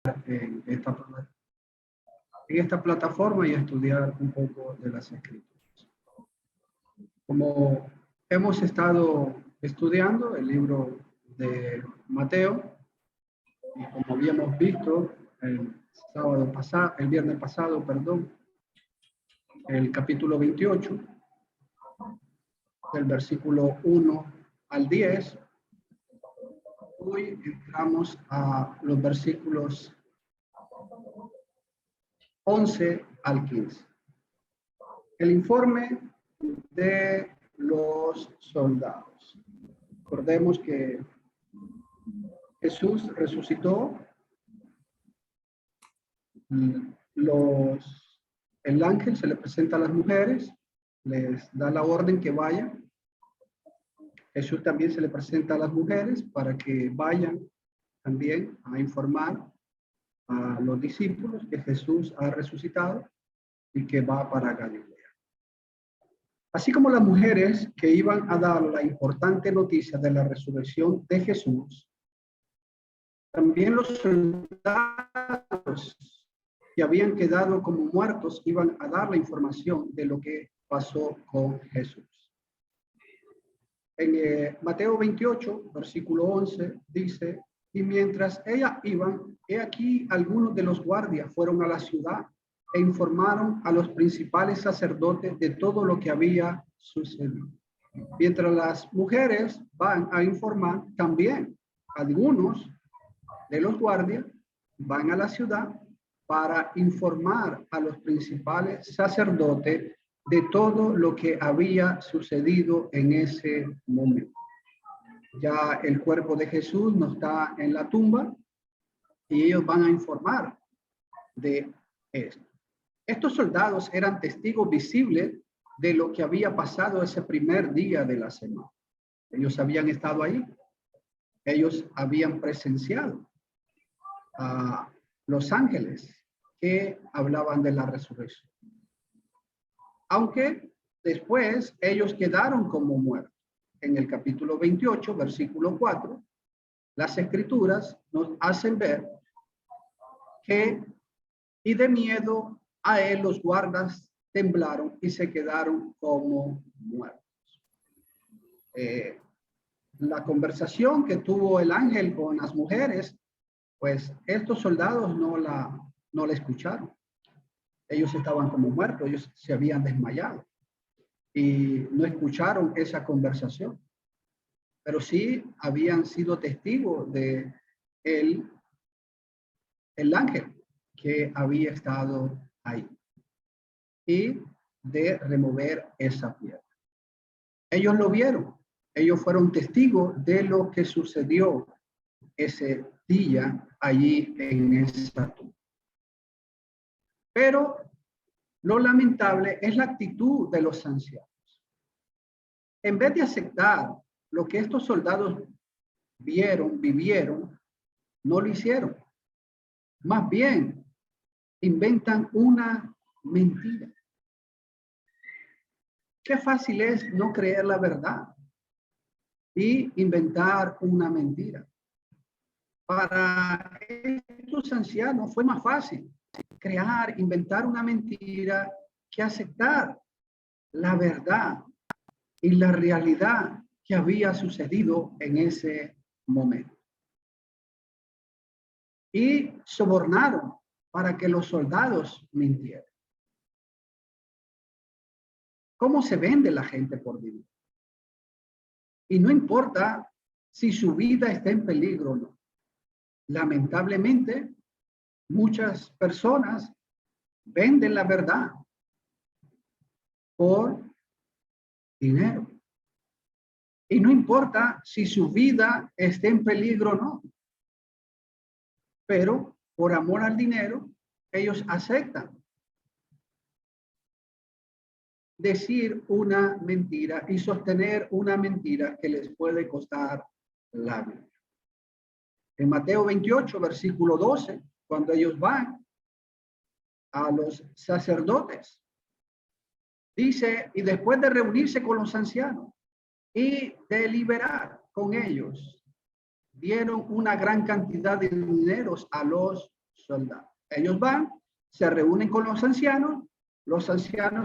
en esta plataforma y estudiar un poco de las escrituras. Como hemos estado estudiando el libro de Mateo, y como habíamos visto el viernes pasado, el capítulo 28, del versículo 1 al 10, hoy entramos a los versículos 11 al 15. El informe de los soldados. Recordemos que Jesús resucitó. El ángel se le presenta a las mujeres, les da la orden que vayan. Jesús también se le presenta a las mujeres para que vayan también a informar a los discípulos que Jesús ha resucitado y que va para Galilea. Así como las mujeres que iban a dar la importante noticia de la resurrección de Jesús, también los soldados que habían quedado como muertos iban a dar la información de lo que pasó con Jesús. En Mateo 28, versículo 11, dice: y mientras ellas iban, he aquí algunos de los guardias fueron a la ciudad e informaron a los principales sacerdotes de todo lo que había sucedido. Mientras las mujeres van a informar, también algunos de los guardias van a la ciudad para informar a los principales sacerdotes de todo lo que había sucedido en ese momento. Ya el cuerpo de Jesús no está en la tumba y ellos van a informar de esto. Estos soldados eran testigos visibles de lo que había pasado ese primer día de la semana. Ellos habían estado ahí. Ellos habían presenciado a los ángeles que hablaban de la resurrección. Aunque después ellos quedaron como muertos. En el capítulo 28, versículo 4, las escrituras nos hacen ver que, y de miedo a él, los guardas temblaron y se quedaron como muertos. La conversación que tuvo el ángel con las mujeres, pues estos soldados no la escucharon. Ellos estaban como muertos, ellos se habían desmayado y no escucharon esa conversación, pero sí habían sido testigos de el ángel que había estado ahí y de remover esa piedra. Ellos lo vieron, ellos fueron testigos de lo que sucedió ese día allí en esa tumba. Pero lo lamentable es la actitud de los ancianos. En vez de aceptar lo que estos soldados vivieron, no lo hicieron. Más bien, inventan una mentira. Qué fácil es no creer la verdad y inventar una mentira. Para estos ancianos fue más fácil inventar una mentira que aceptar la verdad y la realidad que había sucedido en ese momento. Y sobornaron para que los soldados mintieran. ¿Cómo se vende la gente por dinero? Y no importa si su vida está en peligro o no. Lamentablemente, muchas personas venden la verdad por dinero. Y no importa si su vida está en peligro o no. Pero por amor al dinero, ellos aceptan decir una mentira y sostener una mentira que les puede costar la vida. En Mateo 28, versículo 12, cuando ellos van a los sacerdotes, dice: y después de reunirse con los ancianos y deliberar con ellos, dieron una gran cantidad de dineros a los soldados. Ellos van, se reúnen con los ancianos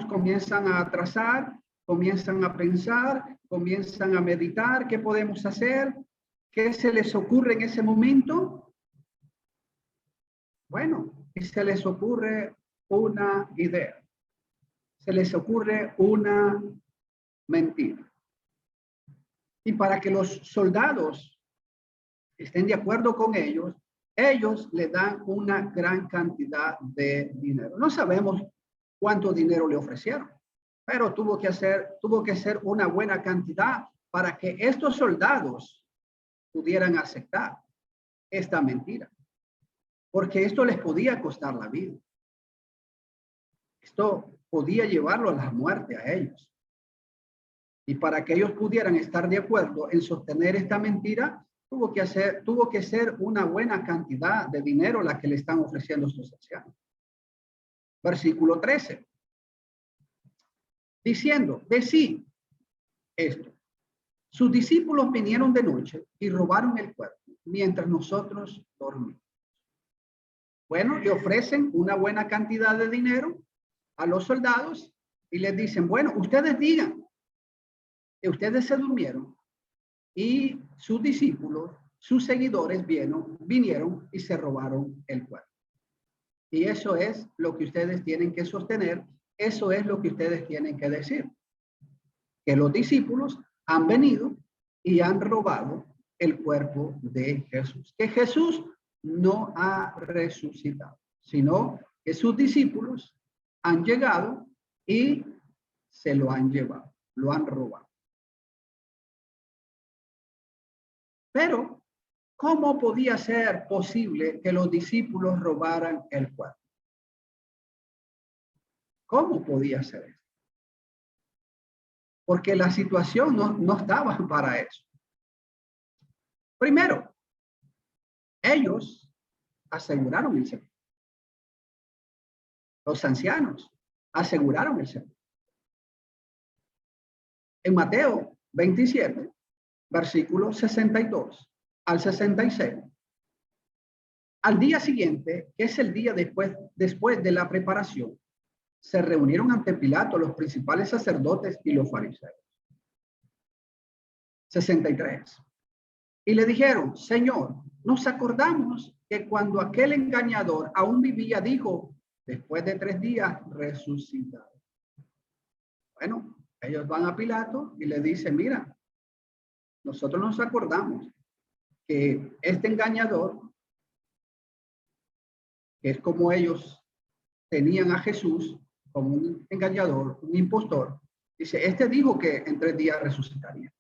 comienzan a trazar, comienzan a pensar, comienzan a meditar, ¿qué podemos hacer? ¿Qué se les ocurre en ese momento? Bueno, se les ocurre una idea, se les ocurre una mentira. Y para que los soldados estén de acuerdo con ellos, ellos le dan una gran cantidad de dinero. No sabemos cuánto dinero le ofrecieron, pero tuvo que ser una buena cantidad para que estos soldados pudieran aceptar esta mentira, porque esto les podía costar la vida. Esto podía llevarlo a la muerte a ellos. Y para que ellos pudieran estar de acuerdo en sostener esta mentira, tuvo que ser una buena cantidad de dinero la que le están ofreciendo estos ancianos. Versículo 13. Diciendo, decí esto. Sus discípulos vinieron de noche y robaron el cuerpo, mientras nosotros dormimos. Bueno, le ofrecen una buena cantidad de dinero a los soldados y les dicen, bueno, ustedes digan que ustedes se durmieron y sus discípulos, sus seguidores vinieron y se robaron el cuerpo. Y eso es lo que ustedes tienen que sostener, eso es lo que ustedes tienen que decir. Que los discípulos han venido y han robado el cuerpo de Jesús. Que Jesús no ha resucitado, sino que sus discípulos han llegado y se lo han llevado, lo han robado. Pero, ¿cómo podía ser posible que los discípulos robaran el cuerpo? ¿Cómo podía ser eso? Porque la situación no estaba para eso. Primero, ellos aseguraron el sepulcro. Los ancianos aseguraron el sepulcro. En Mateo 27, versículos 62 al 66. Al día siguiente, que es el día después de la preparación, se reunieron ante Pilato los principales sacerdotes y los fariseos. 63. Y le dijeron, Señor, nos acordamos que cuando aquel engañador aún vivía, dijo, después de 3 días resucitará. Bueno, ellos van a Pilato y le dicen, mira, nosotros nos acordamos que este engañador, que es como ellos tenían a Jesús, como un engañador, un impostor, dice, este dijo que en 3 días resucitaría.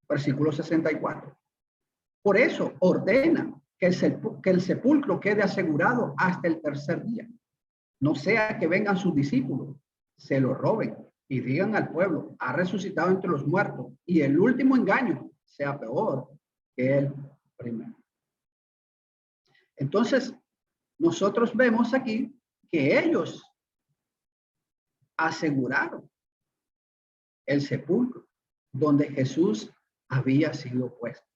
Versículo 64. Por eso ordena que el sepulcro quede asegurado hasta el 3er día. No sea que vengan sus discípulos, se lo roben y digan al pueblo, ha resucitado entre los muertos, y el último engaño sea peor que el primero. Entonces, nosotros vemos aquí que ellos aseguraron el sepulcro donde Jesús había sido puesto.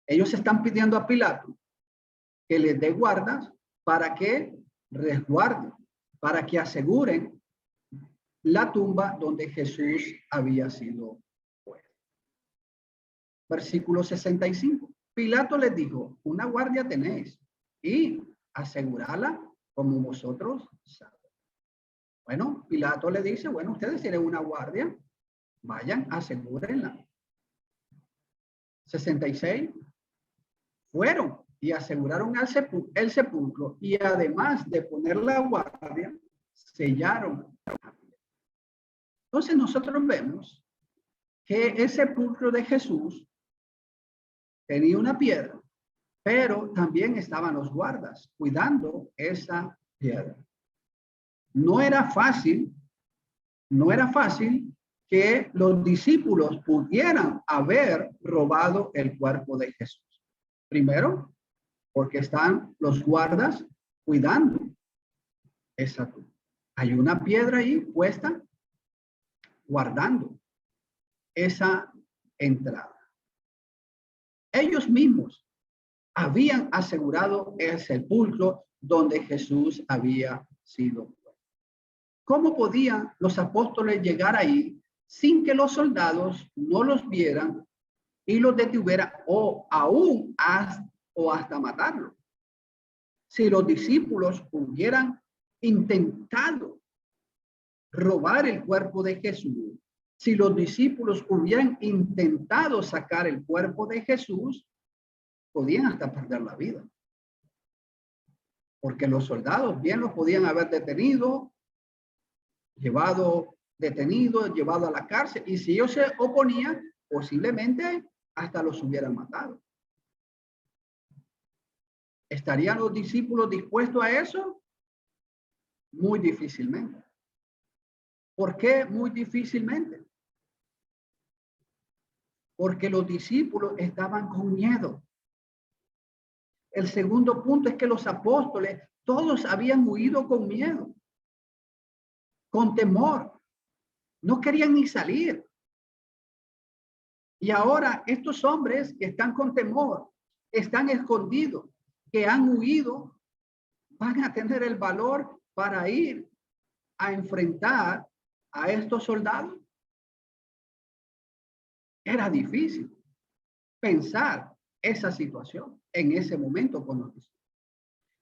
Ellos están pidiendo a Pilato que les dé guardas para que resguarden, para que aseguren la tumba donde Jesús había sido puesto. Versículo 65. Pilato les dijo, una guardia tenéis y asegurarla como vosotros sabéis. Bueno, Pilato le dice, bueno, ustedes tienen una guardia, vayan, asegúrenla. 66. Fueron y aseguraron el sepulcro y además de poner la guardia, sellaron. Entonces nosotros vemos que el sepulcro de Jesús tenía una piedra, pero también estaban los guardas cuidando esa piedra. No era fácil que los discípulos pudieran haber robado el cuerpo de Jesús. Primero, porque están los guardas cuidando esa tumba. Hay una piedra ahí puesta guardando esa entrada. Ellos mismos habían asegurado el sepulcro donde Jesús había sido. ¿Cómo podían los apóstoles llegar ahí sin que los soldados no los vieran y los detuvieran o aún hasta matarlos? Si los discípulos hubieran intentado robar el cuerpo de Jesús, si los discípulos hubieran intentado sacar el cuerpo de Jesús, podían hasta perder la vida. Porque los soldados bien los podían haber detenido, llevado a la cárcel, y si ellos se oponían, posiblemente hasta los hubieran matado. ¿Estarían los discípulos dispuestos a eso? Muy difícilmente. ¿Por qué muy difícilmente? Porque los discípulos estaban con miedo. El segundo punto es que los apóstoles todos habían huido con miedo, con temor. No querían ni salir. Y ahora estos hombres que están con temor, están escondidos, que han huido, van a tener el valor para ir a enfrentar a estos soldados. Era difícil pensar esa situación en ese momento con los discípulos.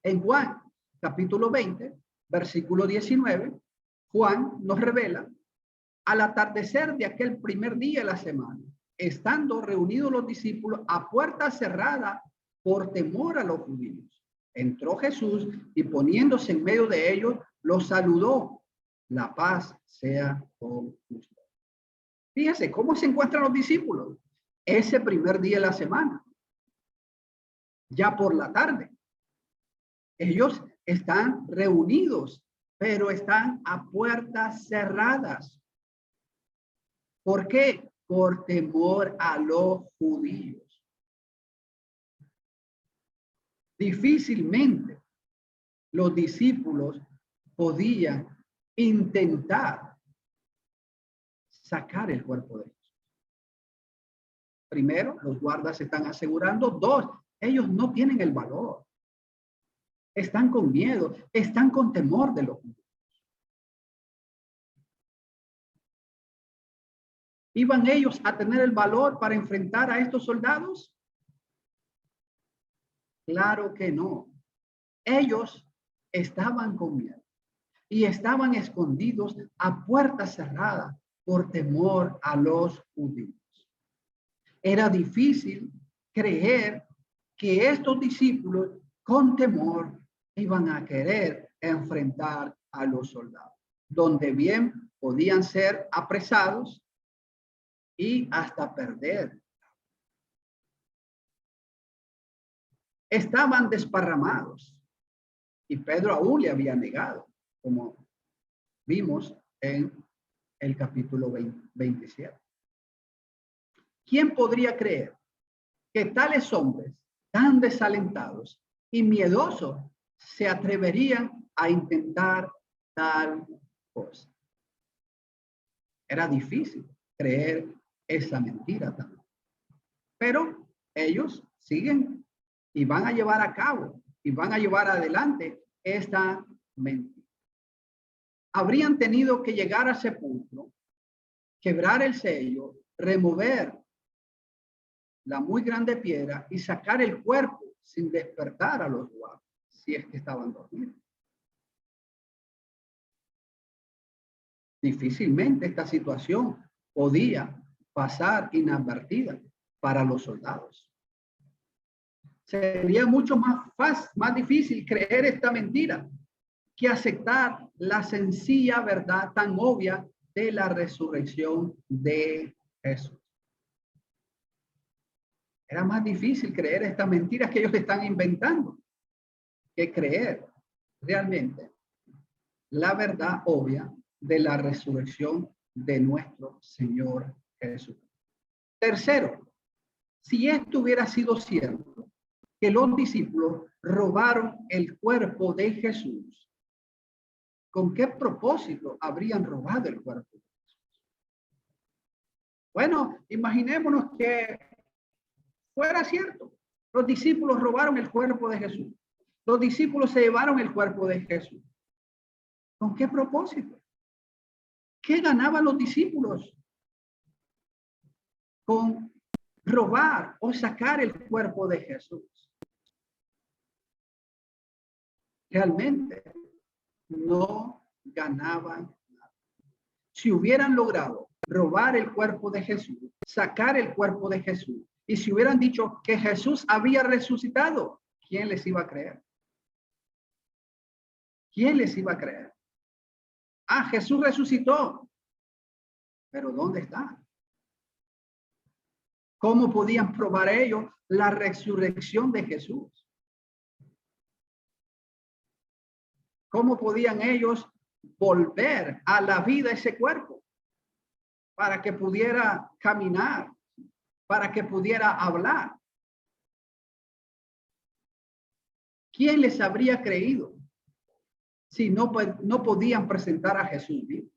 En Juan, capítulo 20, versículo 19, Juan nos revela: al atardecer de aquel primer día de la semana, estando reunidos los discípulos a puerta cerrada por temor a los judíos, entró Jesús y poniéndose en medio de ellos, los saludó: la paz sea con ustedes. Fíjense cómo se encuentran los discípulos ese primer día de la semana. Ya por la tarde. Ellos están reunidos, pero están a puertas cerradas. ¿Por qué? Por temor a los judíos. Difícilmente los discípulos podían intentar sacar el cuerpo de Jesús. Primero, los guardas están asegurando. Dos, ellos no tienen el valor. Están con miedo, están con temor de los judíos. ¿Iban ellos a tener el valor para enfrentar a estos soldados? Claro que no. Ellos estaban con miedo y estaban escondidos a puerta cerrada por temor a los judíos. Era difícil creer que estos discípulos con temor iban a querer enfrentar a los soldados, donde bien podían ser apresados y hasta perder. Estaban desparramados y Pedro aún le había negado, como vimos en el capítulo 27. ¿Quién podría creer que tales hombres tan desalentados y miedosos se atreverían a intentar tal cosa? Era difícil creer esa mentira también. Pero ellos siguen y van a llevar a cabo y van a llevar adelante esta mentira. Habrían tenido que llegar al sepulcro, quebrar el sello, remover la muy grande piedra y sacar el cuerpo sin despertar a los guardias, si es que estaban dormidos. Difícilmente esta situación podía pasar inadvertida para los soldados. Sería mucho más difícil creer esta mentira que aceptar la sencilla verdad tan obvia de la resurrección de Jesús. Era más difícil creer estas mentiras que ellos están inventando que creer realmente la verdad obvia de la resurrección de nuestro Señor Jesús. Tercero, si esto hubiera sido cierto, que los discípulos robaron el cuerpo de Jesús, ¿con qué propósito habrían robado el cuerpo de Jesús? Bueno, imaginémonos que fuera cierto, Los discípulos robaron el cuerpo de Jesús. Los discípulos se llevaron el cuerpo de Jesús. ¿Con qué propósito? ¿Qué ganaban los discípulos con robar o sacar el cuerpo de Jesús? Realmente no ganaban nada. Si hubieran logrado robar el cuerpo de Jesús, sacar el cuerpo de Jesús, y si hubieran dicho que Jesús había resucitado, ¿quién les iba a creer? ¿Quién les iba a creer? Ah, Jesús resucitó. Pero ¿dónde está? ¿Cómo podían probar ellos la resurrección de Jesús? ¿Cómo podían ellos volver a la vida ese cuerpo para que pudiera caminar, para que pudiera hablar? ¿Quién les habría creído si no podían presentar a Jesús vivo?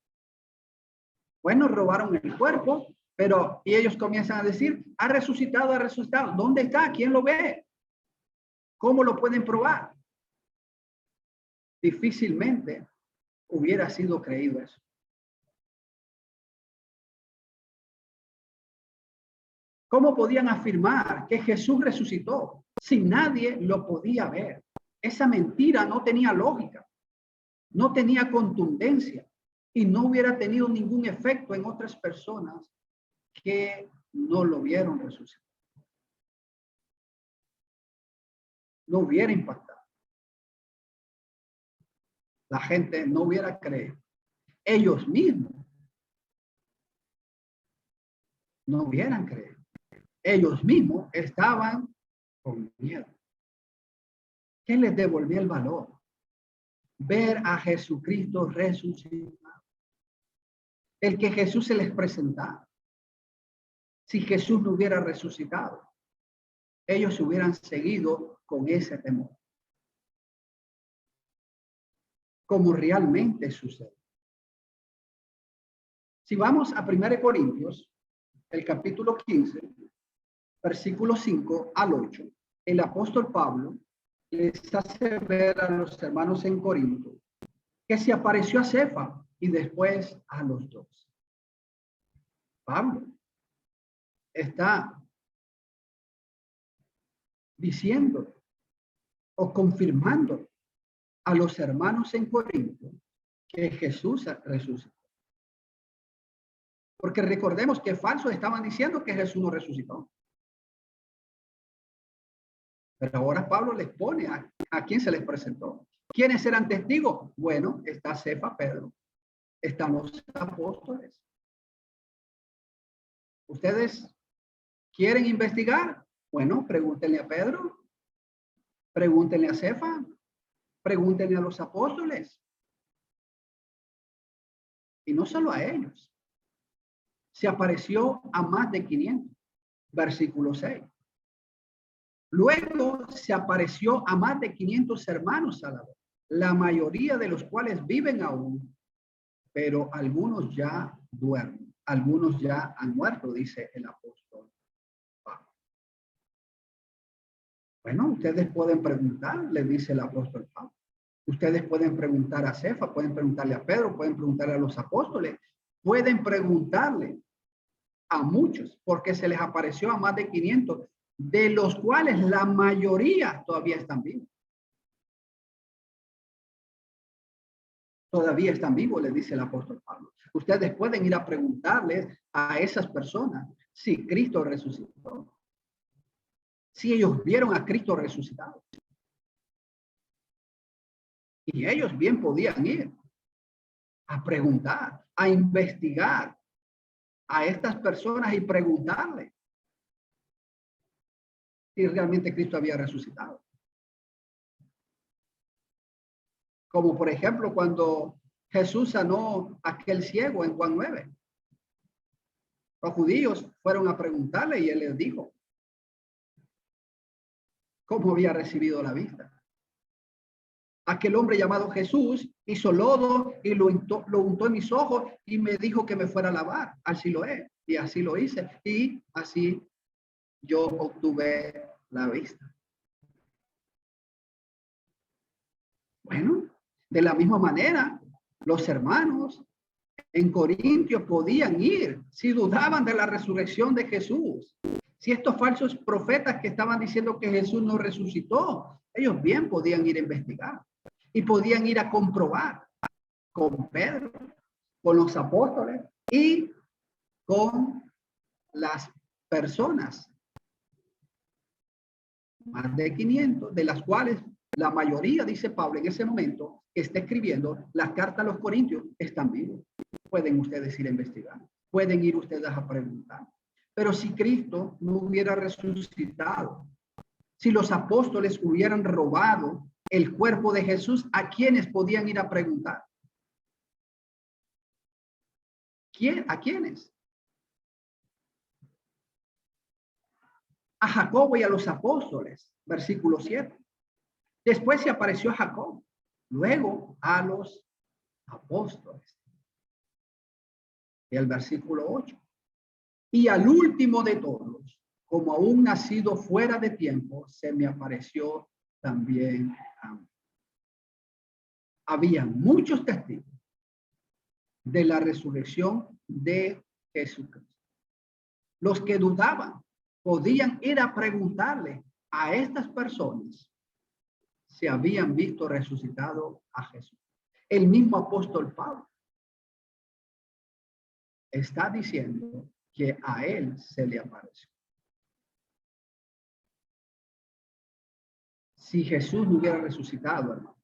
Bueno, robaron el cuerpo, pero y ellos comienzan a decir, ha resucitado, ha resucitado. ¿Dónde está? ¿Quién lo ve? ¿Cómo lo pueden probar? Difícilmente hubiera sido creído eso. ¿Cómo podían afirmar que Jesús resucitó si nadie lo podía ver? Esa mentira no tenía lógica, no tenía contundencia y no hubiera tenido ningún efecto en otras personas que no lo vieron resucitar. No hubiera impactado. La gente no hubiera creído. Ellos mismos no hubieran creído. Ellos mismos estaban con miedo. ¿Qué les devolvió el valor? Ver a Jesucristo resucitado. El que Jesús se les presentaba. Si Jesús no hubiera resucitado, ellos hubieran seguido con ese temor. Como realmente sucede. Si vamos a 1 Corintios, el capítulo 15, versículo 5 al 8, el apóstol Pablo les hace ver a los hermanos en Corinto que se apareció a Cefa y después a los dos. Pablo está diciendo o confirmando a los hermanos en Corinto que Jesús resucitó. Porque recordemos que falsos estaban diciendo que Jesús no resucitó. Pero ahora Pablo les pone a quién se les presentó. ¿Quiénes eran testigos? Bueno, está Cefa, Pedro. Están los apóstoles. ¿Ustedes quieren investigar? Bueno, pregúntenle a Pedro. Pregúntenle a Cefa. Pregúntenle a los apóstoles. Y no solo a ellos. Se apareció a más de 500. Versículo 6. Luego se apareció a más de 500 hermanos a la vez, la mayoría de los cuales viven aún, pero algunos ya duermen, algunos ya han muerto, dice el apóstol Pablo. Bueno, ustedes pueden preguntar, le dice el apóstol Pablo. Ustedes pueden preguntar a Cefa, pueden preguntarle a Pedro, pueden preguntarle a los apóstoles, pueden preguntarle a muchos, porque se les apareció a más de 500, de los cuales la mayoría todavía están vivos. Todavía están vivos, les dice el apóstol Pablo. Ustedes pueden ir a preguntarles a esas personas si Cristo resucitó. Si ellos vieron a Cristo resucitado. Y ellos bien podían ir a preguntar, a investigar a estas personas y preguntarles si realmente Cristo había resucitado. Como por ejemplo cuando Jesús sanó a aquel ciego en Juan 9. Los judíos fueron a preguntarle y él les dijo cómo había recibido la vista. Aquel hombre llamado Jesús hizo lodo y lo untó en mis ojos y me dijo que me fuera a lavar al Siloé. Y así lo hice. Y así yo obtuve la vista. Bueno, de la misma manera, los hermanos en Corintios podían ir si dudaban de la resurrección de Jesús. Si estos falsos profetas que estaban diciendo que Jesús no resucitó, ellos bien podían ir a investigar y podían ir a comprobar con Pedro, con los apóstoles y con las personas, más de 500, de las cuales la mayoría, dice Pablo en ese momento, que está escribiendo las cartas a los Corintios, están vivos. Pueden ustedes ir a investigar, pueden ir ustedes a preguntar. Pero si Cristo no hubiera resucitado, si los apóstoles hubieran robado el cuerpo de Jesús, ¿a quiénes podían ir a preguntar? ¿A quiénes? A Jacobo y a los apóstoles, versículo 7. Después se apareció a Jacob, luego a los apóstoles. Y el versículo 8. Y al último de todos, como a un nacido fuera de tiempo, se me apareció también a mí. Había muchos testigos de la resurrección de Jesucristo. Los que dudaban podían ir a preguntarle a estas personas si habían visto resucitado a Jesús. El mismo apóstol Pablo está diciendo que a él se le apareció. Si Jesús no hubiera resucitado, hermanos,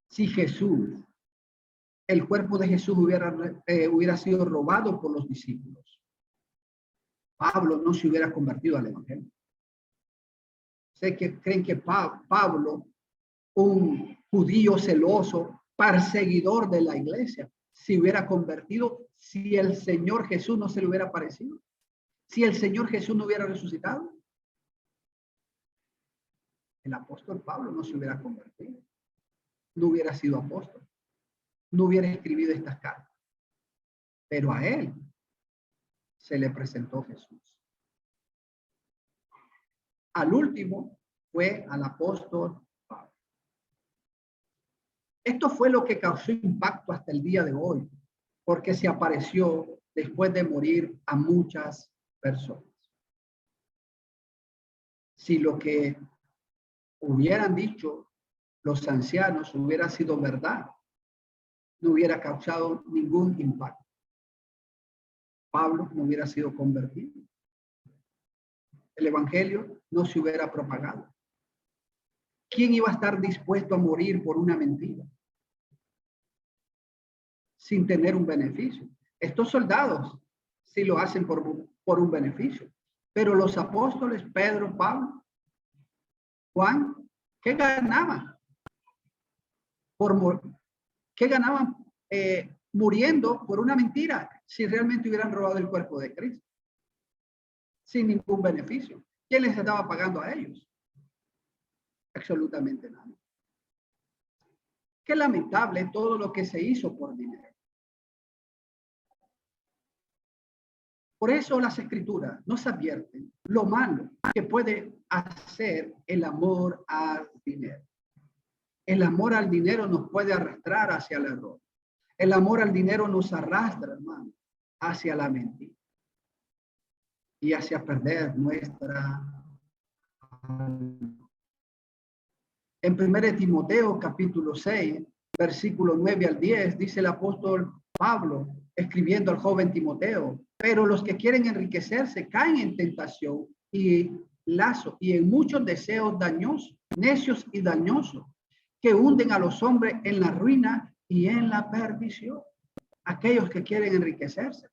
si Jesús, el cuerpo de Jesús hubiera sido robado por los discípulos, Pablo no se hubiera convertido al evangelio. Sé que creen que Pablo, un judío celoso, perseguidor de la iglesia, se hubiera convertido si el Señor Jesús no se le hubiera aparecido, si el Señor Jesús no hubiera resucitado. El apóstol Pablo no se hubiera convertido, no hubiera sido apóstol, no hubiera escribido estas cartas, pero a él se le presentó Jesús. Al último fue al apóstol Pablo. Esto fue lo que causó impacto hasta el día de hoy, porque se apareció después de morir a muchas personas. Si lo que hubieran dicho los ancianos hubiera sido verdad, no hubiera causado ningún impacto. Pablo no hubiera sido convertido. El evangelio no se hubiera propagado. ¿Quién iba a estar dispuesto a morir por una mentira sin tener un beneficio? Estos soldados sí lo hacen por un beneficio, pero los apóstoles Pedro, Pablo, Juan, ¿qué ganaban? ¿Qué ganaban muriendo por una mentira si realmente hubieran robado el cuerpo de Cristo? Sin ningún beneficio. ¿Quién les estaba pagando a ellos? Absolutamente nada. Qué lamentable todo lo que se hizo por dinero. Por eso las escrituras nos advierten lo malo que puede hacer el amor al dinero. El amor al dinero nos puede arrastrar hacia el error. El amor al dinero nos arrastra, hermano, hacia la mentira y hacia perder nuestra alma. En 1 Timoteo capítulo 6, versículo 9 al 10, dice el apóstol Pablo, escribiendo al joven Timoteo: pero los que quieren enriquecerse caen en tentación y lazo y en muchos deseos dañosos, necios y dañosos, que hunden a los hombres en la ruina y en la perdición. Aquellos que quieren enriquecerse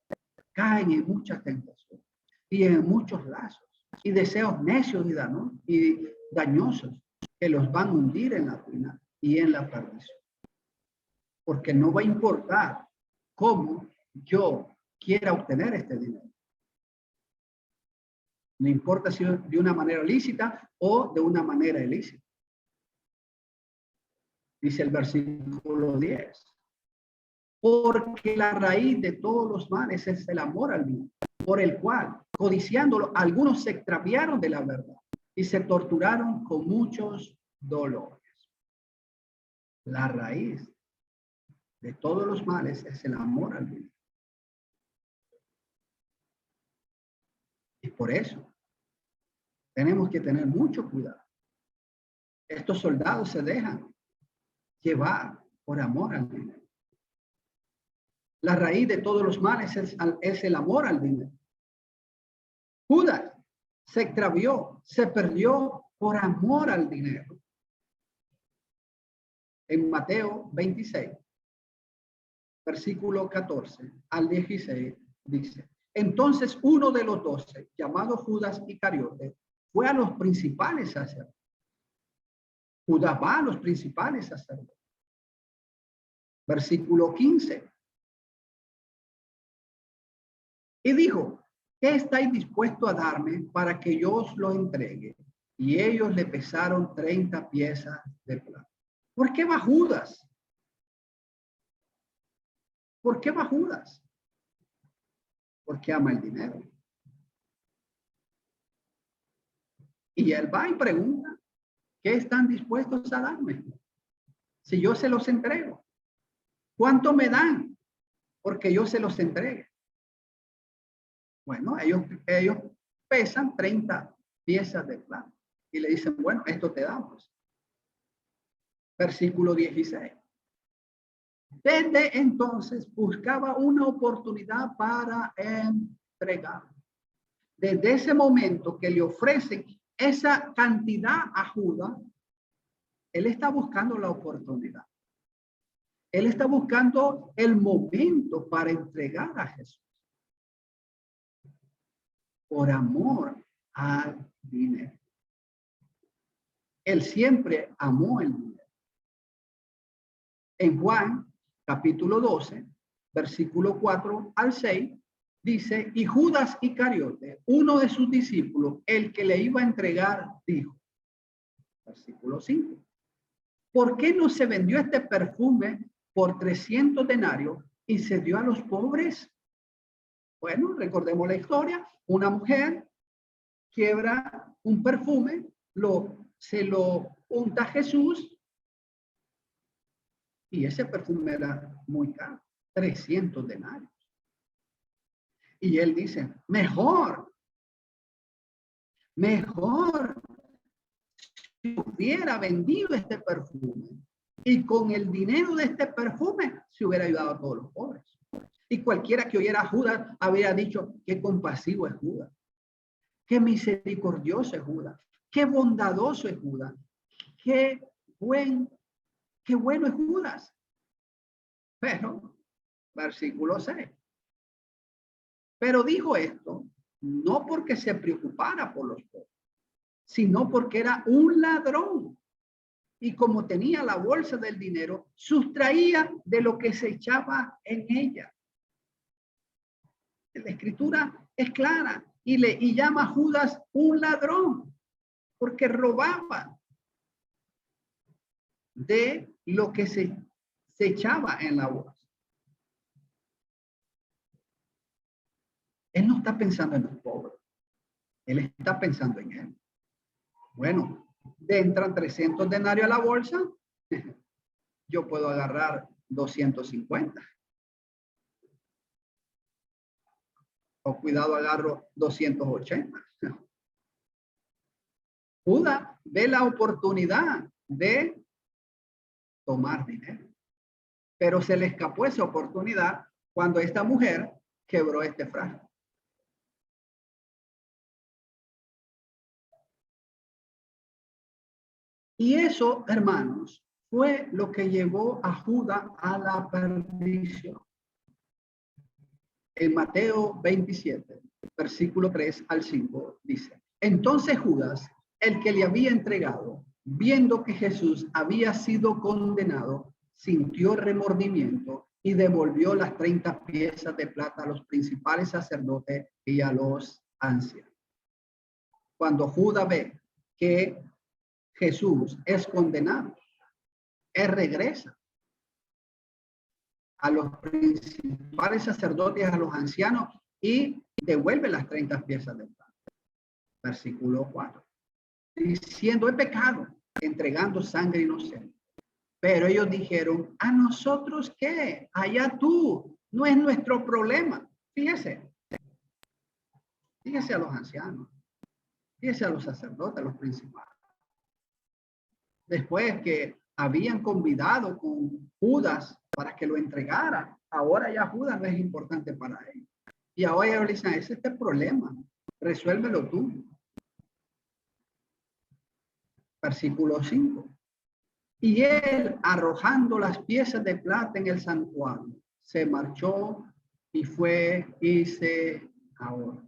caen en muchas tentaciones y en muchos lazos y deseos necios y dañosos que los van a hundir en la ruina y en la perdición. Porque no va a importar cómo yo quiera obtener este dinero. No importa si de una manera lícita o de una manera ilícita. Dice el versículo 10. Porque la raíz de todos los males es el amor al dinero, por el cual, codiciándolo, algunos se extraviaron de la verdad y se torturaron con muchos dolores. La raíz de todos los males es el amor al dinero. Y por eso tenemos que tener mucho cuidado. Estos soldados se dejan llevar por amor al dinero. La raíz de todos los males es el amor al dinero. Judas se extravió, se perdió por amor al dinero. En Mateo 26, versículo 14 al 16, dice: entonces uno de los 12, llamado Judas Iscariote, fue a los principales sacerdotes. Judas va a los principales sacerdotes. Versículo 15. Y dijo: ¿qué estáis dispuesto a darme para que yo os lo entregue? Y ellos le pesaron 30 piezas de plata. ¿Por qué va Judas? ¿Por qué va Judas? Porque ama el dinero. Y él va y pregunta: ¿qué están dispuestos a darme? Si yo se los entrego. ¿Cuánto me dan? Porque yo se los entregue. Bueno, ellos pesan 30 piezas de plata. Y le dicen: bueno, esto te damos. Versículo 16. Desde entonces buscaba una oportunidad para entregar. Desde ese momento que le ofrecen esa cantidad a Judas, él está buscando la oportunidad. Él está buscando el momento para entregar a Jesús. Por amor al dinero. Él siempre amó el dinero. En Juan, capítulo 12, versículo 4 al 6, dice: y Judas Iscariote, uno de sus discípulos, el que le iba a entregar, dijo, versículo 5, ¿por qué no se vendió este perfume por 300 denarios y se dio a los pobres? Bueno, recordemos la historia. Una mujer quiebra un perfume, se lo unta a Jesús, y ese perfume era muy caro, 300 denarios. Y él dice: mejor si hubiera vendido este perfume y con el dinero de este perfume se hubiera ayudado a todos los pobres. Y cualquiera que oyera a Judas habría dicho: qué compasivo es Judas, qué misericordioso es Judas, qué bondadoso es Judas, qué bueno es Judas. Pero, versículo 6. Pero dijo esto no porque se preocupara por los pobres, sino porque era un ladrón. Y como tenía la bolsa del dinero, sustraía de lo que se echaba en ella. La escritura es clara y llama a Judas un ladrón, porque robaba de lo que se echaba en la bolsa. Él no está pensando en los pobres, él está pensando en él. Bueno, entran 300 denarios a la bolsa, yo puedo agarrar 250. O cuidado, agarro 280. Judas ve la oportunidad de tomar dinero, pero se le escapó esa oportunidad cuando esta mujer quebró este frasco. Y eso, hermanos, fue lo que llevó a Judas a la perdición. En Mateo 27, versículo 3 al 5, dice: entonces Judas, el que le había entregado, viendo que Jesús había sido condenado, sintió remordimiento y devolvió las 30 piezas de plata a los principales sacerdotes y a los ancianos. Cuando Judas ve que Jesús es condenado, él regresa a los principales sacerdotes, a los ancianos, y devuelve las 30 piezas de plata. Versículo 4. diciendo, he pecado, entregando sangre inocente. Pero ellos dijeron, ¿a nosotros qué? Allá tú, no es nuestro problema. Fíjese a los ancianos, fíjese a los sacerdotes, a los principales. Después que habían convidado con Judas para que lo entregara, ahora ya Judas no es importante para ellos. Y ahora ellos dicen, ese es el problema, resuélvelo tú. Versículo 5. Y él, arrojando las piezas de plata en el santuario, se marchó y fue y se ahorró.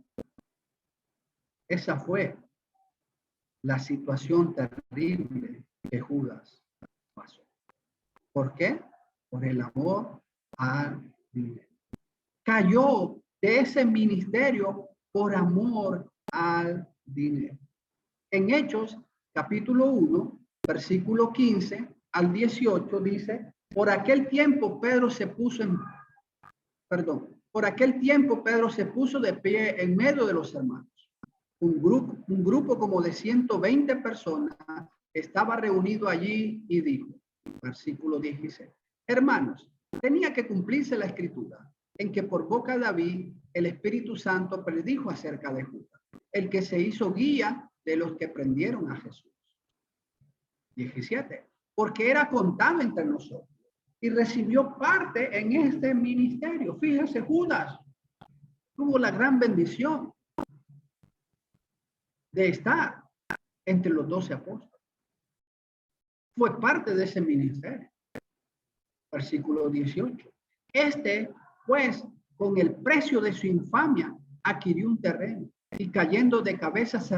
Esa fue la situación terrible que Judas pasó. ¿Por qué? Por el amor al dinero. Cayó de ese ministerio por amor al dinero. En Hechos, capítulo 1, versículo 15 al 18, dice, por aquel tiempo Pedro se puso de pie en medio de los hermanos. Un grupo como de 120 personas estaba reunido allí y dijo, versículo 16, hermanos, tenía que cumplirse la escritura en que por boca de David el Espíritu Santo predijo acerca de Judas, el que se hizo guía de los que prendieron a Jesús. 17, porque era contado entre nosotros y recibió parte en este ministerio. Fíjese, Judas tuvo la gran bendición de estar entre los 12 apóstoles. Fue parte de ese ministerio. Versículo 18. Pues, con el precio de su infamia, adquirió un terreno y cayendo de cabeza se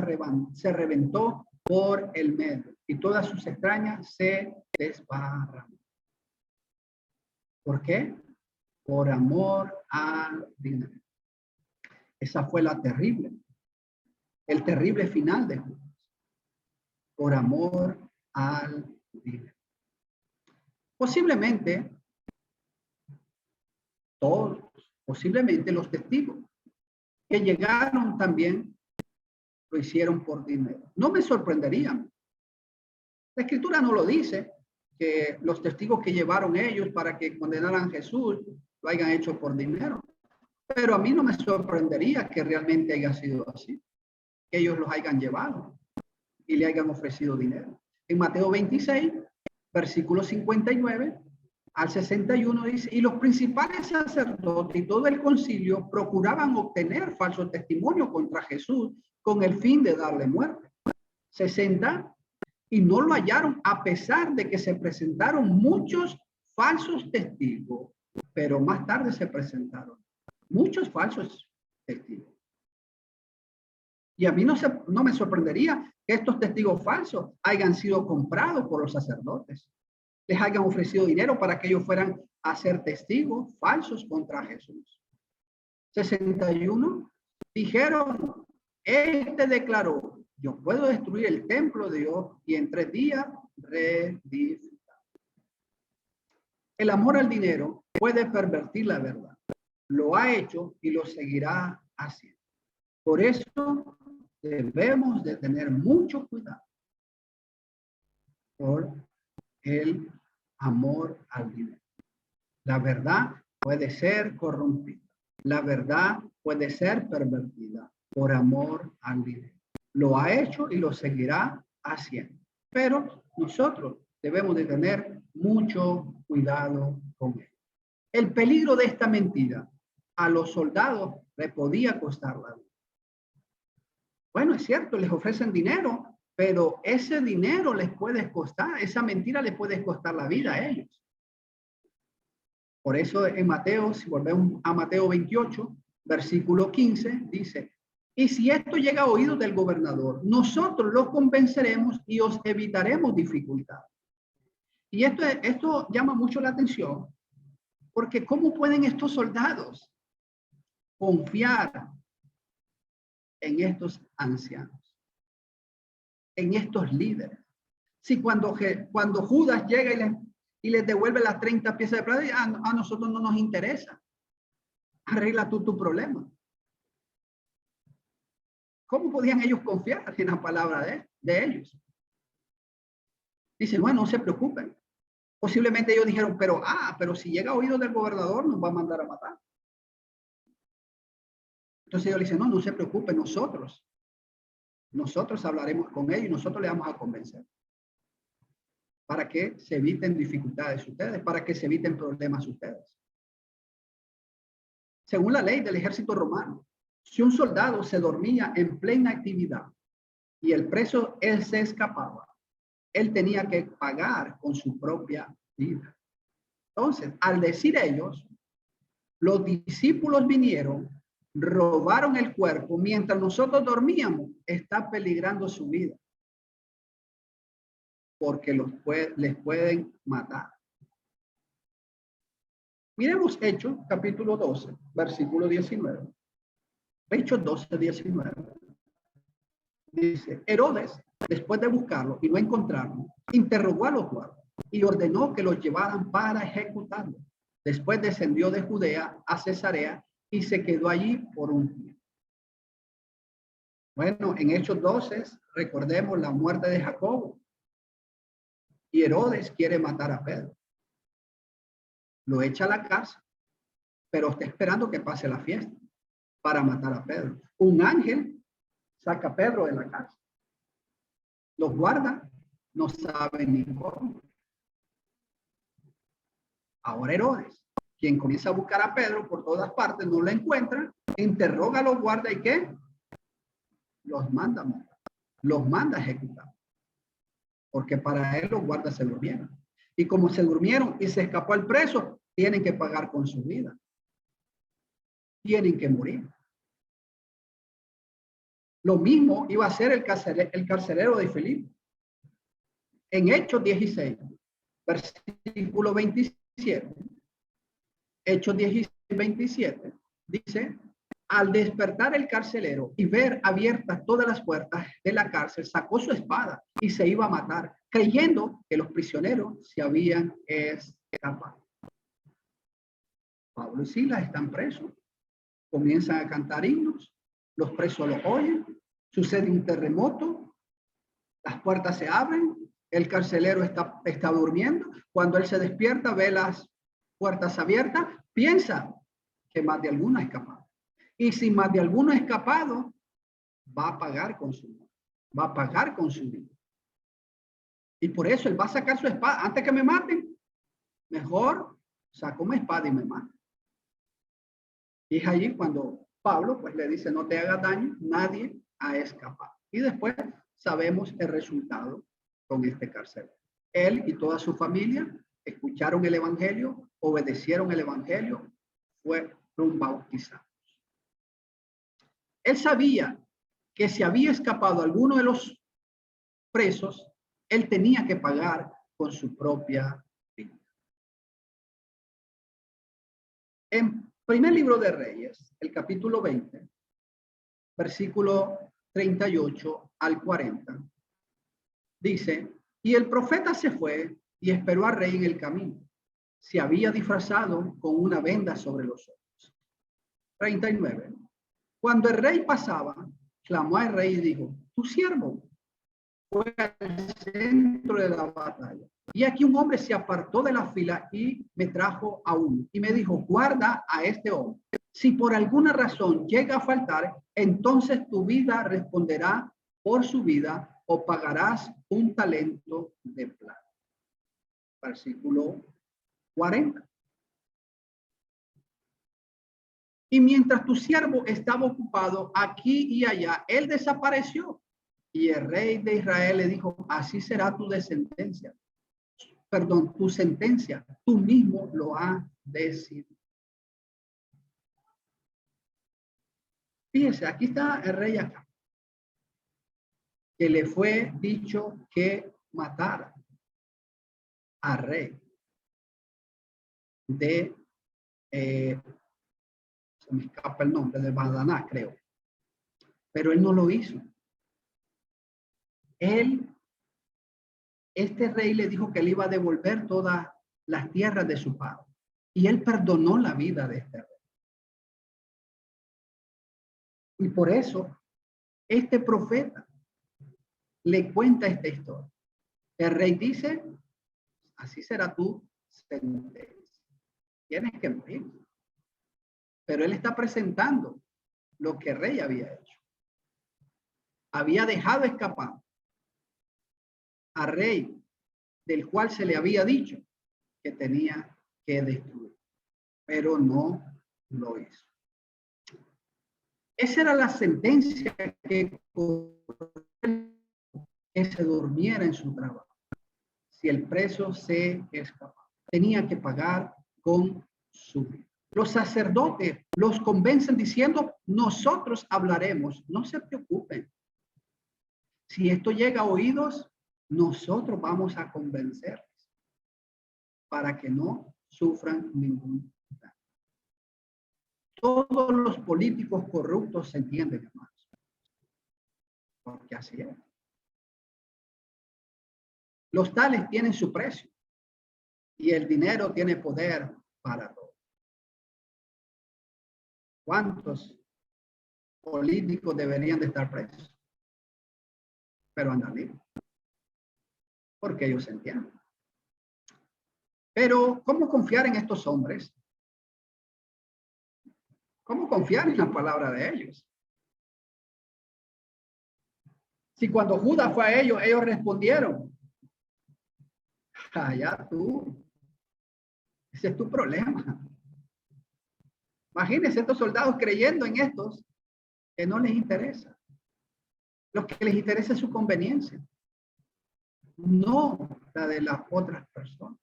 reventó por el medio y todas sus extrañas se desbarraron. ¿Por qué? Por amor al dinero. Esa fue el terrible final de Judas. Por amor al dinero. Posiblemente los testigos que llegaron también lo hicieron por dinero. No me sorprendería. La escritura no lo dice, que los testigos que llevaron ellos para que condenaran a Jesús lo hayan hecho por dinero. Pero a mí no me sorprendería que realmente haya sido así, que ellos los hayan llevado y le hayan ofrecido dinero. En Mateo 26, versículo 59 al 61 dice, y los principales sacerdotes y todo el concilio procuraban obtener falso testimonio contra Jesús con el fin de darle muerte. 60, y no lo hallaron a pesar de que se presentaron muchos falsos testigos, pero más tarde se presentaron muchos falsos testigos. Y a mí no me sorprendería que estos testigos falsos hayan sido comprados por los sacerdotes. Les hayan ofrecido dinero para que ellos fueran a ser testigos falsos contra Jesús. 61. Dijeron, declaró, yo puedo destruir el templo de Dios y en 3 días reedificar. El amor al dinero puede pervertir la verdad. Lo ha hecho y lo seguirá haciendo. Por eso debemos de tener mucho cuidado por el amor al dinero. La verdad puede ser corrompida. La verdad puede ser pervertida por amor al dinero. Lo ha hecho y lo seguirá haciendo. Pero nosotros debemos de tener mucho cuidado con él. El peligro de esta mentira a los soldados le podía costar la vida. Bueno, es cierto, les ofrecen dinero, pero ese dinero les puede costar, esa mentira les puede costar la vida a ellos. Por eso en Mateo, si volvemos a Mateo 28, versículo 15, dice, y si esto llega a oídos del gobernador, nosotros lo convenceremos y os evitaremos dificultad. Y esto llama mucho la atención, porque ¿cómo pueden estos soldados confiar en estos ancianos, en estos líderes? Si cuando Judas llega y les devuelve las 30 piezas de plata, a nosotros no nos interesa. Arregla tú tu problema. ¿Cómo podían ellos confiar en la palabra de él? de ellos. Dicen, bueno, no se preocupen. Posiblemente ellos dijeron, pero si llega a oídos del gobernador nos va a mandar a matar. Entonces ellos le dicen, no se preocupen, nosotros hablaremos con ellos y nosotros le vamos a convencer. Para que se eviten dificultades ustedes, para que se eviten problemas ustedes. Según la ley del ejército romano, si un soldado se dormía en plena actividad y el preso él se escapaba, él tenía que pagar con su propia vida. Entonces, al decir ellos, los discípulos vinieron, robaron el cuerpo mientras nosotros dormíamos, está peligrando su vida. Porque les pueden matar. Miremos Hechos, capítulo 12, versículo 19. Hechos 12, 19. Dice, Herodes, después de buscarlo y no encontrarlo, interrogó a los guardas y ordenó que los llevaran para ejecutarlo. Después descendió de Judea a Cesarea y se quedó allí por un tiempo. Bueno, en Hechos 12, recordemos la muerte de Jacobo. Y Herodes quiere matar a Pedro. Lo echa a la cárcel, pero está esperando que pase la fiesta para matar a Pedro. Un ángel saca a Pedro de la cárcel. Los guardas no saben ni cómo. Ahora Herodes, quien comienza a buscar a Pedro por todas partes, no lo encuentra, interroga a los guardas y ¿qué? Los manda a matar. Los manda a ejecutar. Porque para él los guardas se durmieron. Y como se durmieron y se escapó el preso, tienen que pagar con su vida. Tienen que morir. Lo mismo iba a hacer el carcelero de Filipo. En Hechos 16, versículo 27. Hechos 16, 27, dice, al despertar el carcelero y ver abiertas todas las puertas de la cárcel, sacó su espada y se iba a matar, creyendo que los prisioneros se habían escapado. Pablo y Silas están presos, comienzan a cantar himnos, los presos los oyen, sucede un terremoto, las puertas se abren, el carcelero está durmiendo, cuando él se despierta ve las puertas abiertas, piensa que más de alguno ha escapado. Y si más de alguno ha escapado, va a pagar con su vida. Va a pagar con su vida. Y por eso él va a sacar su espada. Antes que me maten, mejor saco mi espada y me mato. Y es allí cuando Pablo pues le dice, no te hagas daño, nadie ha escapado. Y después sabemos el resultado con este carcelero. Él y toda su familia escucharon el evangelio, obedecieron el evangelio, fueron bautizados. Él sabía que si había escapado alguno de los presos, él tenía que pagar con su propia vida. En primer libro de Reyes, el capítulo 20, versículo 38 al 40, dice, y el profeta se fue y esperó al rey en el camino. Se había disfrazado con una venda sobre los ojos. 39. Cuando el rey pasaba, clamó al rey y dijo, tu siervo fue al centro de la batalla. Y aquí un hombre se apartó de la fila y me trajo a uno. Y me dijo, guarda a este hombre. Si por alguna razón llega a faltar, entonces tu vida responderá por su vida o pagarás un talento de plata. Versículo 40. Y mientras tu siervo estaba ocupado aquí y allá, él desapareció. Y el rey de Israel le dijo, así será tu descendencia. Perdón, tu sentencia. Tú mismo lo has decidido. Fíjese, aquí está el rey acá. Que le fue dicho que matara al rey de se me escapa el nombre, de Badaná, creo. Pero él no lo hizo. Este rey le dijo que le iba a devolver todas las tierras de su padre. Y él perdonó la vida de este rey. Y por eso, este profeta le cuenta esta historia. El rey dice, así será tu sentencia. Tienes que morir. Pero él está presentando lo que el rey había hecho. Había dejado escapar al rey del cual se le había dicho que tenía que destruir, pero no lo hizo. Esa era la sentencia que se durmiera en su trabajo. Si el preso se escapaba, tenía que pagar con su vida. Los sacerdotes los convencen diciendo, nosotros hablaremos, no se preocupen. Si esto llega a oídos, nosotros vamos a convencerles para que no sufran ningún daño. Todos los políticos corruptos se entienden, hermanos, porque así es. Los tales tienen su precio y el dinero tiene poder para todo. ¿Cuántos políticos deberían de estar presos? Pero andan libres, porque ellos se entienden. Pero, ¿cómo confiar en estos hombres? ¿Cómo confiar en la palabra de ellos? Si cuando Judas fue a ellos, ellos respondieron, allá tú, ese es tu problema. Imagínense estos soldados creyendo en estos que no les interesa. Lo que les interesa es su conveniencia, no la de las otras personas.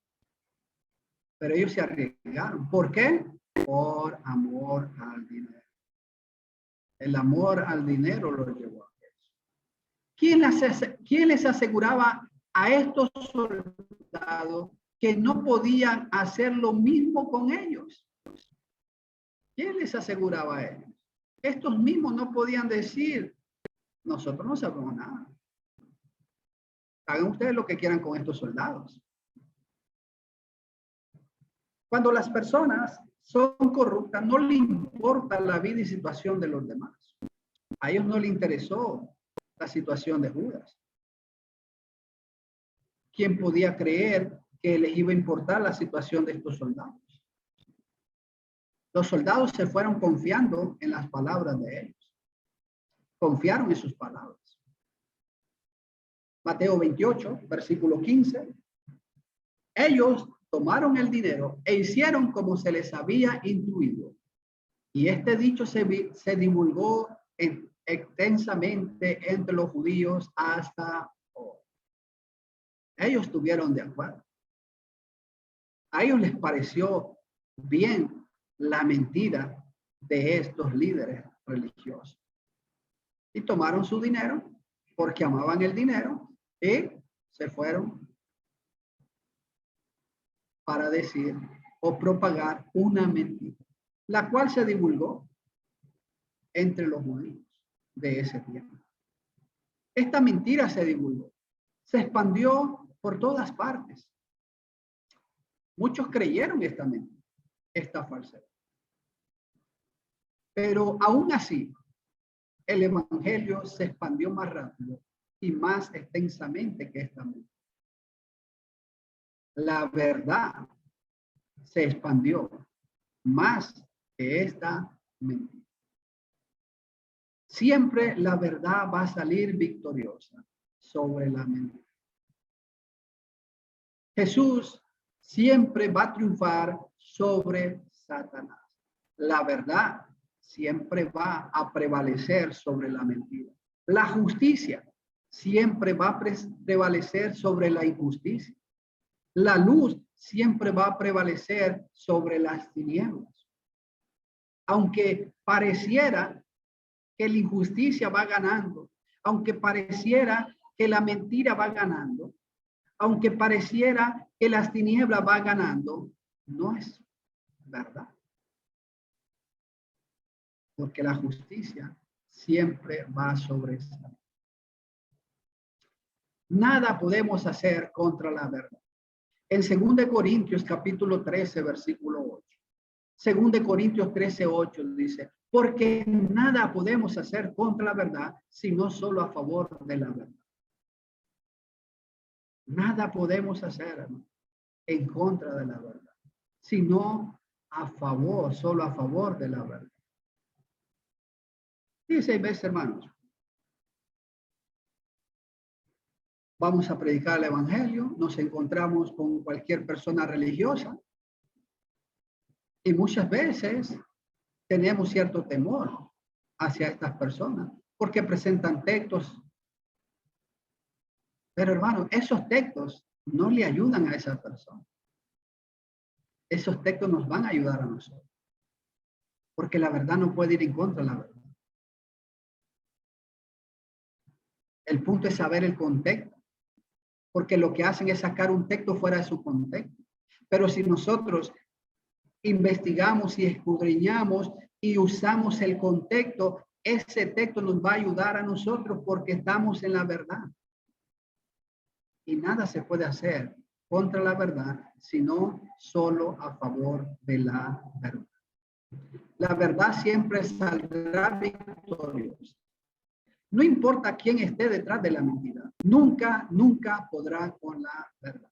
Pero ellos se arriesgaron. ¿Por qué? Por amor al dinero. El amor al dinero los llevó a eso. ¿Quién les aseguraba a estos soldados que no podían hacer lo mismo con ellos? ¿Quién les aseguraba a ellos? Estos mismos no podían decir, nosotros no sabemos nada. Hagan ustedes lo que quieran con estos soldados. Cuando las personas son corruptas, no le importa la vida y situación de los demás. A ellos no les interesó la situación de Judas. ¿Quién podía creer que les iba a importar la situación de estos soldados? Los soldados se fueron confiando en las palabras de ellos. Confiaron en sus palabras. Mateo 28, versículo 15. Ellos tomaron el dinero e hicieron como se les había instruido. Y este dicho se divulgó extensamente entre los judíos hasta hoy. Ellos estuvieron de acuerdo. A ellos les pareció bien la mentira de estos líderes religiosos. Y tomaron su dinero porque amaban el dinero y se fueron para decir o propagar una mentira, la cual se divulgó entre los judíos de ese tiempo. Esta mentira se divulgó, se expandió por todas partes. Muchos creyeron esta mentira, esta falsedad. Pero aún así, el evangelio se expandió más rápido y más extensamente que esta mentira. La verdad se expandió más que esta mentira. Siempre la verdad va a salir victoriosa sobre la mentira. Jesús siempre va a triunfar sobre Satanás. La verdad siempre va a prevalecer sobre la mentira. La justicia siempre va a prevalecer sobre la injusticia. La luz siempre va a prevalecer sobre las tinieblas. Aunque pareciera que la injusticia va ganando, aunque pareciera que la mentira va ganando, aunque pareciera que las tinieblas va ganando, no es verdad. Porque la justicia siempre va a sobresalir. Nada podemos hacer contra la verdad. En 2 Corintios capítulo 13, versículo 8. 2 Corintios 13, 8 dice, porque nada podemos hacer contra la verdad, sino solo a favor de la verdad. Nada podemos hacer, hermano, en contra de la verdad, sino a favor, solo a favor de la verdad. Dice, ves, hermanos, vamos a predicar el evangelio, nos encontramos con cualquier persona religiosa y muchas veces tenemos cierto temor hacia estas personas porque presentan textos. Pero hermano, esos textos no le ayudan a esa persona. Esos textos nos van a ayudar a nosotros. Porque la verdad no puede ir en contra de la verdad. El punto es saber el contexto. Porque lo que hacen es sacar un texto fuera de su contexto. Pero si nosotros investigamos y escudriñamos y usamos el contexto, ese texto nos va a ayudar a nosotros porque estamos en la verdad. Y nada se puede hacer contra la verdad, sino solo a favor de la verdad. La verdad siempre saldrá victoriosa. No importa quién esté detrás de la mentira. Nunca, nunca podrá con la verdad.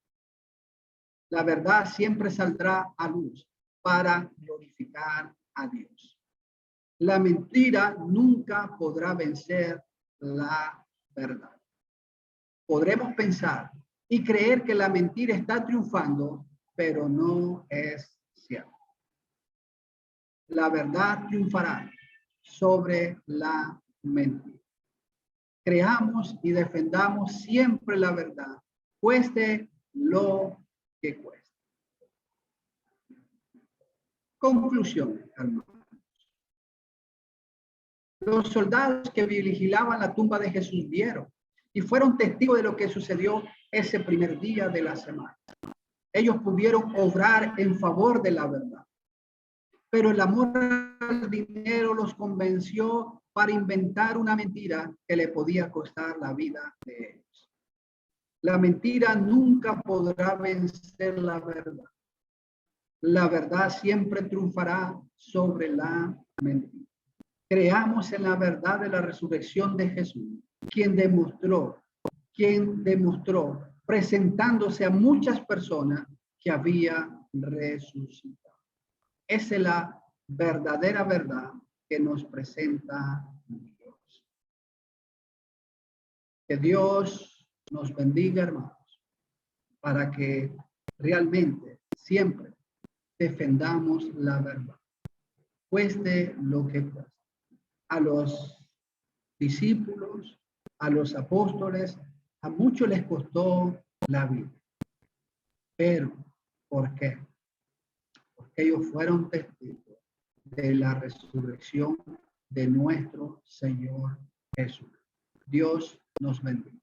La verdad siempre saldrá a luz para glorificar a Dios. La mentira nunca podrá vencer la verdad. Podremos pensar y creer que la mentira está triunfando, pero no es cierto. La verdad triunfará sobre la mentira. Creamos y defendamos siempre la verdad, cueste lo que cueste. Conclusión, hermanos. Los soldados que vigilaban la tumba de Jesús vieron y fueron testigos de lo que sucedió ese primer día de la semana. Ellos pudieron obrar en favor de la verdad. Pero el amor al dinero los convenció para inventar una mentira que le podía costar la vida de ellos. La mentira nunca podrá vencer la verdad. La verdad siempre triunfará sobre la mentira. Creamos en la verdad de la resurrección de Jesús, quien demostró presentándose a muchas personas que había resucitado. Esa es la verdadera verdad que nos presenta Dios. Que Dios nos bendiga, hermanos, para que realmente siempre defendamos la verdad, cueste lo que cueste. A los discípulos, a los apóstoles, a muchos les costó la vida. Pero, ¿por qué? Porque ellos fueron testigos de la resurrección de nuestro Señor Jesús. Dios nos bendiga.